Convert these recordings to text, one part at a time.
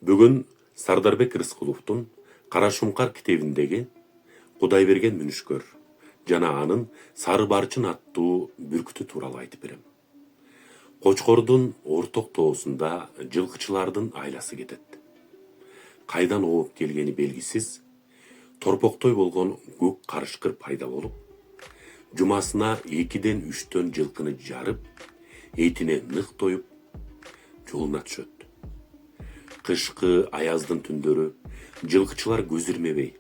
Бүгін Сардарбек Рыскуловтун Кара Шумкар китебиндеги Кудайберген Мүнүшкөр жана анын Сары Барчын аттуу бүркүтү тууралуу айтып берем. Кочкордун орток тоосунда жылкычылардын айласы кетет. Кайдан ооп келгени белгисиз, торпоктой болгон көк карышкыр пайда болуп, жумасына 2-3 жылкыны жарып, этине нык тоюп, жолуна түшөт. Кышкы аяздын түндөрү жылкычылар көз ирмебей,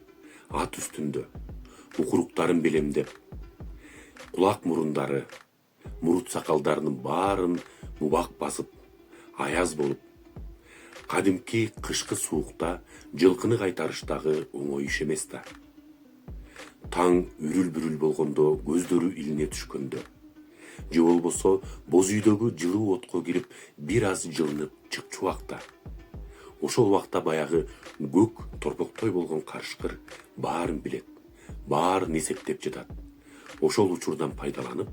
ат үстүндө, укуруктарын белемдеп, кулак мурундары, мурут сакалдарынын баарын мубак басып, аяз болуп, кадимки кышкы суукта жылкыны кайтарыштагы оңой иш эмес да. Таң үрүл-бүрүл болгондо көздөрү илине түшкөндө, же болбосо боз үйдөгү жылуу отко кирип бир аз жылынып чыкчу убакта. Ошол убакта баягы көк торпоктой болгон карышкыр баарын билет, баарын эсептеп жатат. Ошол учурдан пайдаланып,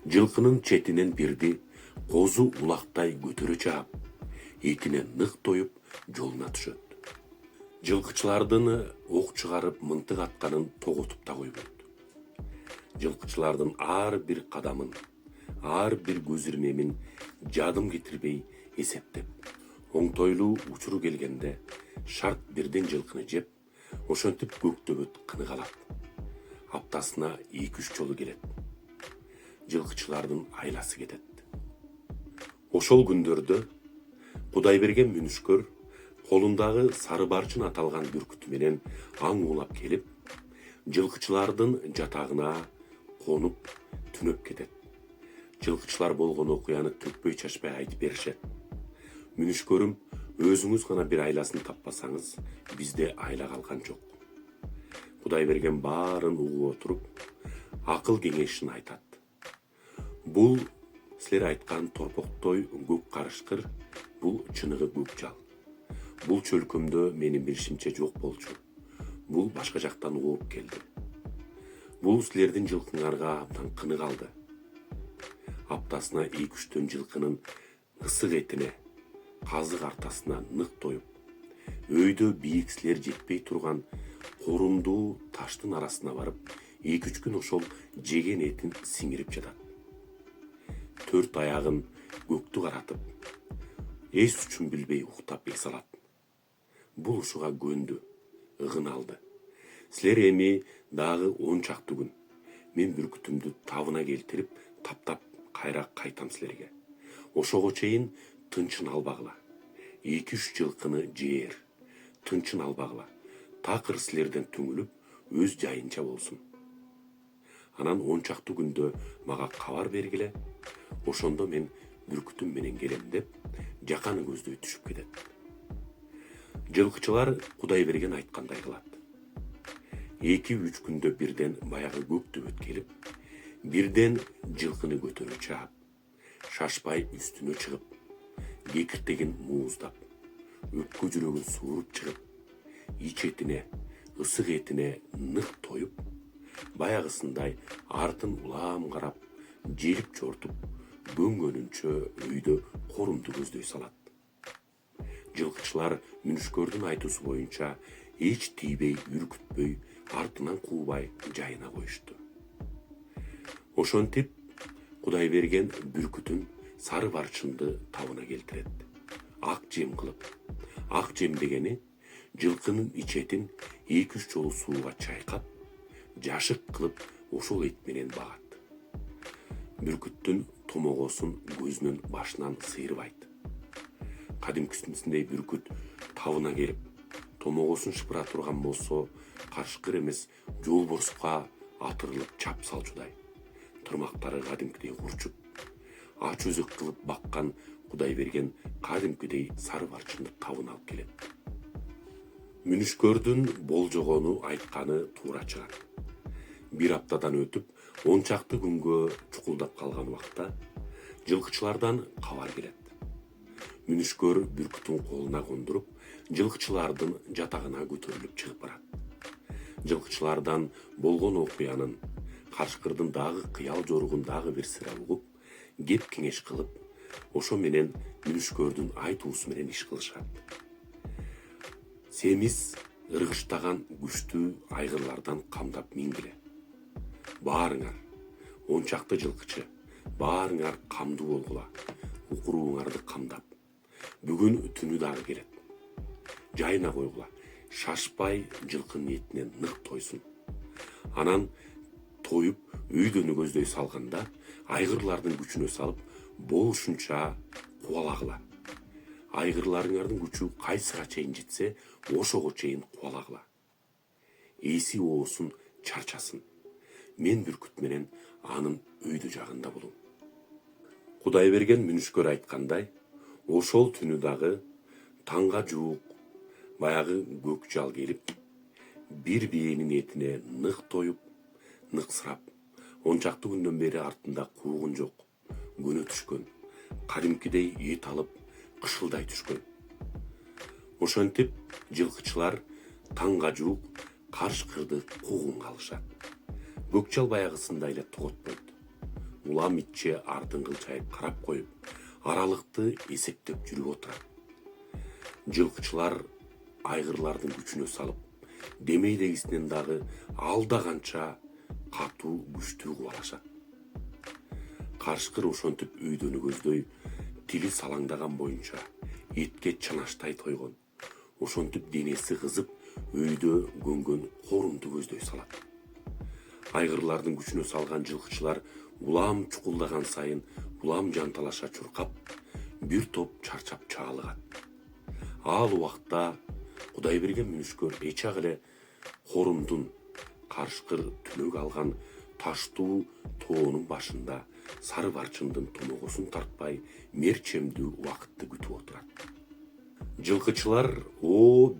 жылкынын четинен бирди козу улактай көтөрө чаап, этине нык тоюп, жолуна түшөт. Жылкычылардын ок чыгарып мынтык атканын тоготуп да койбойт. Жылкычылардын ар бир кадамын, ар бир көз ирмемин жадым кетирбей эсептеп, оңтойлуу учуру келгенде шарт бирден жылкыны жеп, ошентип көктөбөт кынык алат. Аптасына 2-3 жолу келет. Жылкычылардын айласы кетет. Ошол күндөрдө Кудайберген Мүнүшкөр колундагы Сары Барчын аталган бүркүтү менен аң улап келип, жылкычылардын жатагына конуп түнөп кетет. Жылкычылар болгон окуяны төкпөй чачпай айтып беришет. Мүнүшкөрүм, өзүңүз гана бир айласын таппасаңыз, бизде айла калган жок. Кудайберген баарын угуп отуруп, акыл кеңешин айтат. Бул силер айткан торпоктой көк карышкыр, бул чыныгы көк жал. Бул чөлкөмдө менин билишимче жок болчу. Бул башка жактан ооп келди. Бул силердин жылкыңарга абдан кынык алды. Аптасына 2-3 жылкынын ысык этине, казык артасына нык тоюп, өйдө бийик силер жетпей турган корумдуу таштын арасына барып, 2-3 күн ошол жеген этин сиңирип жатат. 4 аягын көктү каратып, эс үчүн билбей уктап эс алат. Бул ушуга көндү, ыгын алды. Силер эми дагы 10 чакты күн мен бүркүтүмдү табына келтирип, таптап кайра кайтам силерге. Ошого чейин тынчын албагыла. 2-3 жылкыны жээр, тынчын албагыла. Такыр силерден түңүлүп, өз жайынча болсун. Анан 10 чакты күндө мага кабар бергиле. Ошондо мен бүркүтүм менен келем деп, жаканы көздөй түшүп кетет. Жылкычылар Кудайберген айткандай кылат. 2-3 күндө бирден баягы көк төбөт келип, бирден жылкыны көтөрө чаап, шашпай үстүнө чыгып, кекиртегин мууздап, өпкө жүрөгүн сууруп чыгып, ич этине, ысык этине нык тоюп, баягысындай артын улам карап, желип жортуп, көнгөнүнчө өйдө корумду көздөй салат. Жылкычылар Мүнүшкөрдүн айтуусу боюнча эч тийбей, үркүтпөй, артынан куубай жайына коюшту. Ошентип Кудайберген бүркүтүн Сары Барчынды табына келтирет. Ак жем кылып. Ак жем дегени жылкынын ичетин 2-3 жолу сууга чайкап, жашык кылып ошол эт менен багат. Бүркүттүн томогосун көзүнөн башынан сыйрбайт. Кадимкисиндей бүркүт табына келип, томогосун шыпыра турган болсо, карышкыр эмес жол борсукка атырылып чап салчудай. Тырмактары кадимкидей курчуп, ач өзөк кылып баккан Кудайберген кадимкидей Сары Барчынды табына алып келет. Мүнүшкөрдүн болжогону айтканы туура чыгат. Бир аптадан өтүп, 10 чакты күнгө чукулдап калган убакта жылкычылардан кабар келет. Мүнүшкөр бүркүтүн колуна кондуруп, жылкычылардын жатагына көтөрүлүп чыгып барат. Жылкычылардан болгон окуянын, карышкырдын дагы кыял жоругун дагы бир сыра угуп, кеп кеңеш кылып, ошо менен Мүнүшкөрдүн айтуусу менен иш кылышат. семиз ыргыштаган күчтүү айгырлардан камдап мингиле. Баарыңар, 10 чакты жылкычы, баарыңар камдуу болгула, укурууңарды камдап. Бүгүн түнү дагы келет. Жайына койгула, шашпай жылкынын этинен нык тойсун. Анан тоюп үйдөнү көздөй салганда айгырлардын күчүнө салып болушунча кубалагыла. Айгырларыңардын күчү кайсыга чейин жетсе, ошого чейин кубалагыла. Эси оосун чарчасын. Мен бүркүт менен анын өйдө жагында болом. Кудайберген мүнүшкөр айткандай, ошол түнү дагы таңга жуук баягы көк жал келип, бир биенин этине нык тоюп, ныксырап, 10 чакты күндөн бери артында куугун жок, көнө түшкөн, кадимкидей эт алып, кышылдай түшкөн. Ошентип жылкычылар таңга жуук карышкырды куугунга алышат. Көкчал баягысында эле тоготпойт. Улам итче артын кылчайып карап коюп, аралыкты эсептеп жүрүп отурат. Жылкычылар айгырлардын күчүнө салып, демейдегисинен дагы алда канча катуу күчтүү кубалашат. Карышкыр ошентип үйдөнү көздөй, тили салаңдаган боюнча этке чанаштай тойгон. Ошентип денеси кызып, үйдө көнгөн корумду көздөй салат. Айгырлардын күчүнө салган жылкычылар улам чукулдаган сайын улам жанталаша чуркап, бир топ чарчап чаалыгат. Ал убакта Кудайберген мүнүшкөр эчак эле корумдун карышкыр түнөк алган таштуу тоонун башында сары барчындын томогосун тартпай мерчемдүү убакытты күтүп отурат. Жылкычылар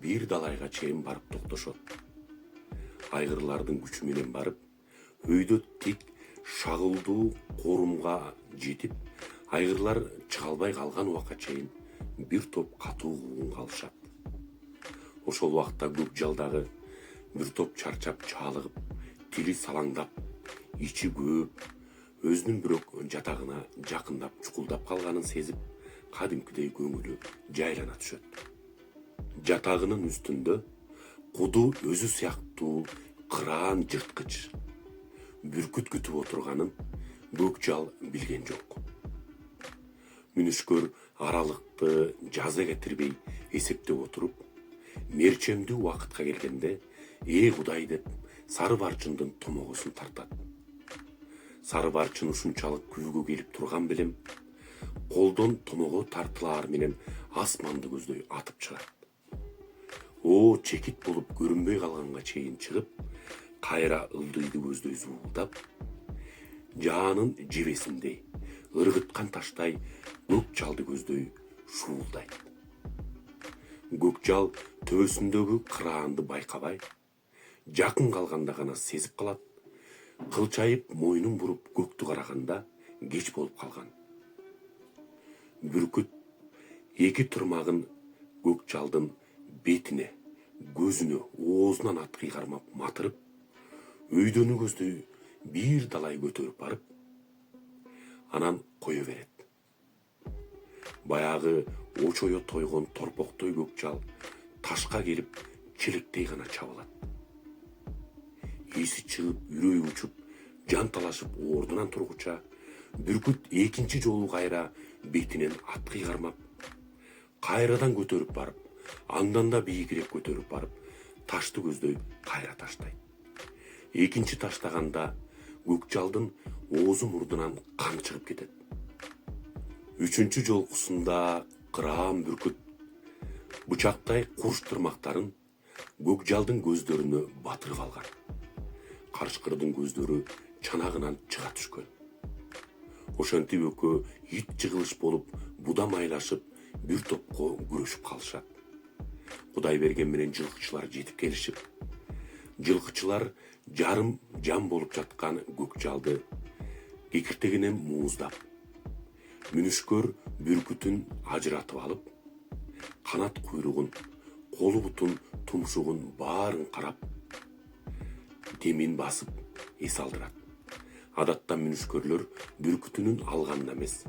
бир далайга чейин барып токтошот. Айгырлардын күчү менен барып, өйдө тик шагылдуу корумга жетип, айгырлар чыга албай калган убакка чейин бир топ катуу куугунга алышат. Ошол убакта көк жалдагы бир топ чарчап чаалыгып, тили салаңдап, ичи көөп, өзүнүн бирок жатагына жакындап чукулдап калганын сезип, кадимкидей көңүлү жайлана түшөт. Жатагынын үстүндө куду өзү сыяктуу кыраан жырткыч бүркүт күтүп отурганын көк жал билген жок. Мүнүшкөр аралыкты жаза кетирбей эсептеп отуруп, мерчемдүү убакытка келгенде, Кудай деп сары барчындын томогосун тартат. Сары барчын ушунчалык күйгө келип турган белем, колдон томого тартылаар менен асманды көздөй атып чыгат. Чекит болуп көрүнбөй калганга чейин чыгып, кайра ылдыйды көздөй зуулдап, жаанын жебесиндей, ыргыткан таштай көк жалды көздөй шуулдайт. Көк жал төбөсүндөгү кыраанды байкабай, жакын калганда гана сезип калат, кылчайып мойнун буруп көктү караганда кеч болуп калган. Бүркүт эки турмагын көк жалдын бетине, көзүнө, оозунан аткый кармап матырып, өйдөнү көздөй бир далай көтөрүп барып, анан кое берет. Баягы очойо тойгон торпоктой көк жал ташка келип челектей гана чабылат. Эси чыгып, үрөйү учуп, жанталашып ордунан тургуча, бүркүт экинчи жолу кайра бетинен аткый кармап, кайрадан көтөрүп барып, андан да бийигирээк көтөрүп барып, ташты көздөй кайра таштайт. Экинчи таштаганда көк жалдын оозу мурдунан кан чыгып кетет. Үчүнчү жолкусунда кыраан бүркүт бычактай курч тырмактарын көк жалдын көздөрүнө батырып алган. Карышкырдын көздөрү чанагынан чыга түшкөн. Ошентип экөө ит жыгылыш болуп, будамайлашып, бир топко күрөшүп калышат. Кудайберген менен жылкычылар жетип келишип, жылкычылар жарым жан болуп жаткан көк жалды кекиртегинен мууздап, мүнүшкөр бүркүтүн ажыратып алып, канат куйругун, колу бутун, тумшугун баарын карап, демин басып эс алдырат. Адатта мүнүшкөрлөр бүркүтүнүн алганына эмес,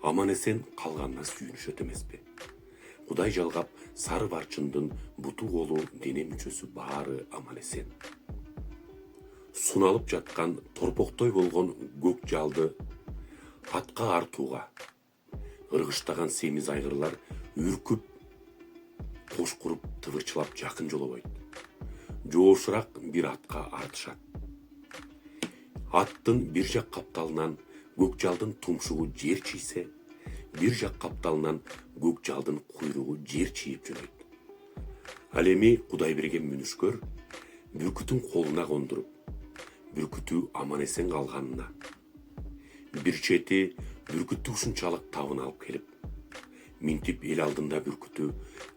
аман эсен калганына сүйүнүшөт эмеспи. Кудай жалгап сары барчындын буту колу дене мүчөсү баары аман эсен. Суналып жаткан торпоктой болгон көк жалды атка артууга ыргыштаган семиз айгырлар үркүп кош куруп тыбырчылап жакын жолобойт. Жоошураак бир атка артышат. Аттын бир жак капталынан көк жалдын тумшугу жер чийсе, бир жак капталынан көк жалдын куйругу жер чийип жөнөйт. Ал эми Кудай берген мүнүшкөр бүркүтүн колуна кондуруп, бүркүтү аман эсен калганына, бир чети бүркүттү ушунчалык табын алып келип, минтип эл алдында бүркүтү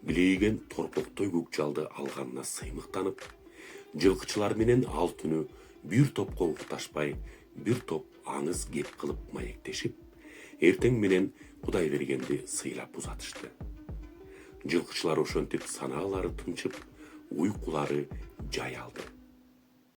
билейген торпоктой көк жалды алганына сыймыктанып, жылкычылар менен ал түнү бир топко укташпай, бир топ аңыз кеп кылып маектешип, эртең менен Кудай бергенди сыйлап узатышты. Жылкычылар ошентип санаалары тынчып, уйкулары жай алды.